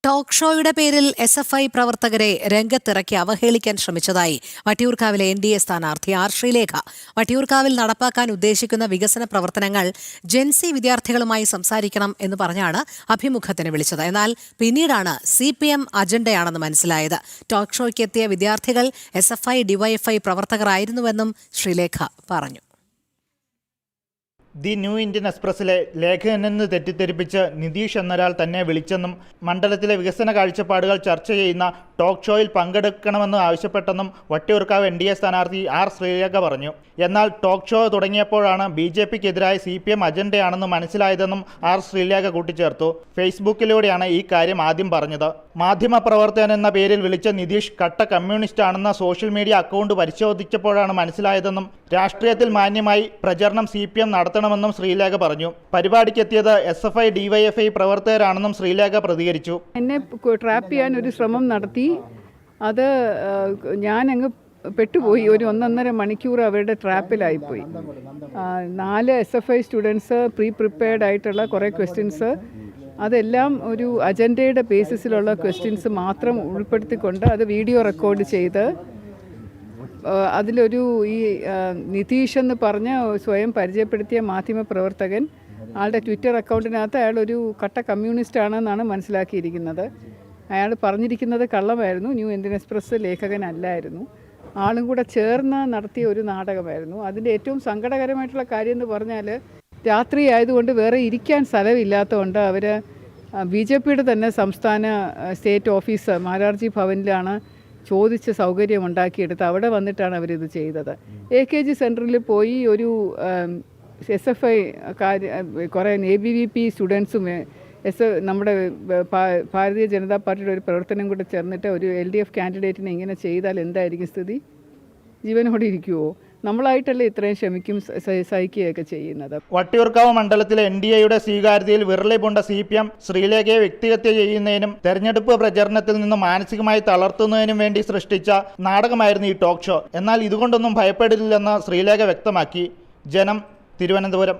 Talk ഷോയുടെ പേരിൽ SFI പ്രവർത്തകരെ രംഗത്തിറക്കി അവഹേളിക്കാൻ ശ്രമിച്ചതായി വട്ടിയൂർക്കാവിലെ NDA സ്ഥാനാർത്ഥി ആർ ശ്രീലേഖ. വട്ടിയൂർക്കാവിൽ നടപ്പാക്കാൻ ഉദ്ദേശിക്കുന്ന വികസന പ്രവർത്തനങ്ങൾ ജെൻസി വിദ്യാർത്ഥികളുമായി സംസാരിക്കണം എന്ന് പറഞ്ഞാണ് അഭിമുഖത്തിന് വിളിച്ചത്. എന്നാൽ പിന്നീടാണ് CPM അജണ്ടയാണെന്ന് മനസ്സിലായത്. ടോക്ക് ഷോയ്ക്ക് എത്തിയ വിദ്യാർത്ഥികൾ SFI DYFI പ്രവർത്തകരായിരുന്നുവെന്നും ശ്രീലേഖ പറഞ്ഞു. ദി ന്യൂ ഇന്ത്യൻ എക്സ്പ്രസിലെ ലേഖകനെന്ന് തെറ്റിദ്ധരിപ്പിച്ച് നിതീഷ് എന്നൊരാൾ തന്നെ വിളിച്ചെന്നും മണ്ഡലത്തിലെ വികസന കാഴ്ചപ്പാടുകൾ ചർച്ച ചെയ്യുന്ന ടോക്ക് ഷോയിൽ പങ്കെടുക്കണമെന്ന് ആവശ്യപ്പെട്ടെന്നും വട്ടിയൂർക്കാവ് NDA സ്ഥാനാർത്ഥി ആർ ശ്രീലേഖ പറഞ്ഞു. എന്നാൽ ടോക്ക് ഷോ തുടങ്ങിയപ്പോഴാണ് BJPക്കെതിരായ CPM അജണ്ടയാണെന്ന് മനസ്സിലായതെന്നും ആർ ശ്രീലേഖ കൂട്ടിച്ചേർത്തു. ഫേസ്ബുക്കിലൂടെയാണ് ഈ കാര്യം ആദ്യം പറഞ്ഞത്. മാധ്യമപ്രവർത്തകൻ എന്ന പേരിൽ വിളിച്ച നിതീഷ് കട്ട കമ്മ്യൂണിസ്റ്റ് ആണെന്ന സോഷ്യൽ മീഡിയ അക്കൗണ്ട് പരിശോധിച്ചപ്പോഴാണ് മനസ്സിലായതെന്നും രാഷ്ട്രീയത്തിൽ മാന്യമായി പ്രചരണം CPM നടത്തണമെന്നും ശ്രീലേഖ പറഞ്ഞു. പരിപാടിക്കെത്തിയത് SFI DYFI പ്രവർത്തകരാണെന്നും ശ്രീലേഖ പ്രതികരിച്ചു. എന്നെ ട്രാപ്പ് ചെയ്യാൻ ഒരു ശ്രമം നടത്തി. അത് ഞാനങ്ങ് പെട്ടുപോയി. ഒരു 1.5 മണിക്കൂർ അവരുടെ ട്രാപ്പിലായിപ്പോയി. 4 SFI സ്റ്റുഡൻസ് പ്രിപ്പയർഡ് ആയിട്ടുള്ള കുറേ ക്വസ്റ്റ്യൻസ്, അതെല്ലാം ഒരു അജണ്ടയുടെ ബേസിസിലുള്ള ക്വസ്റ്റ്യൻസ് മാത്രം ഉൾപ്പെടുത്തിക്കൊണ്ട് അത് വീഡിയോ റെക്കോർഡ് ചെയ്ത് അതിലൊരു നിതീഷ് എന്ന് പറഞ്ഞ സ്വയം പരിചയപ്പെടുത്തിയ മാധ്യമപ്രവർത്തകൻ ആളുടെ ട്വിറ്റർ അക്കൗണ്ടിനകത്ത് അയാളൊരു കട്ട കമ്മ്യൂണിസ്റ്റ് ആണെന്നാണ് മനസ്സിലാക്കിയിരിക്കുന്നത്. അയാൾ പറഞ്ഞിരിക്കുന്നത് കള്ളമായിരുന്നു. ന്യൂ ഇന്ത്യൻ എക്സ്പ്രസ് ലേഖകനല്ലായിരുന്നു. ആളും കൂടെ ചേർന്ന് നടത്തിയ ഒരു നാടകമായിരുന്നു. അതിൻ്റെ ഏറ്റവും സങ്കടകരമായിട്ടുള്ള കാര്യം എന്ന് പറഞ്ഞാൽ രാത്രി ആയതുകൊണ്ട് വേറെ ഇരിക്കാൻ സ്ഥലമില്ലാത്തതുകൊണ്ട് അവർ BJPയുടെ തന്നെ സംസ്ഥാന സ്റ്റേറ്റ് ഓഫീസ് മാരാർജി ഭവനിലാണ് ചോദിച്ച് സൗകര്യം ഉണ്ടാക്കിയെടുത്ത് അവിടെ വന്നിട്ടാണ് അവരിത് ചെയ്തത്. AKG സെൻറ്ററിൽ പോയി ഒരു SFI കുറേ ABVP സ്റ്റുഡൻസും നമ്മുടെ ഭാരതീയ ജനതാ പാർട്ടിയുടെ ഒരു പ്രവർത്തനം കൂടെ ചേർന്നിട്ട് ഒരു LDF കാൻഡിഡേറ്റിനെ ഇങ്ങനെ ചെയ്താൽ എന്തായിരിക്കും സ്ഥിതി? ജീവനോടെ ഇരിക്കുമോ? നമ്മളായിട്ടല്ലേ ഇത്രയും ക്ഷമിക്കും സഹിക്കുകയൊക്കെ ചെയ്യുന്നത്. വട്ടിയൂർക്കാവ് മണ്ഡലത്തിലെ NDAയുടെ സ്വീകാര്യതയിൽ വിരളി പൂണ്ട CPM ശ്രീലേഖയെ വ്യക്തിഹത്യ ചെയ്യുന്നതിനും തെരഞ്ഞെടുപ്പ് പ്രചരണത്തിൽ നിന്ന് മാനസികമായി തളർത്തുന്നതിനും വേണ്ടി സൃഷ്ടിച്ച നാടകമായിരുന്നു ഈ ടോക്ക് ഷോ. എന്നാൽ ഇതുകൊണ്ടൊന്നും ഭയപ്പെടില്ലെന്ന് ശ്രീലേഖ വ്യക്തമാക്കി. ജനം, തിരുവനന്തപുരം.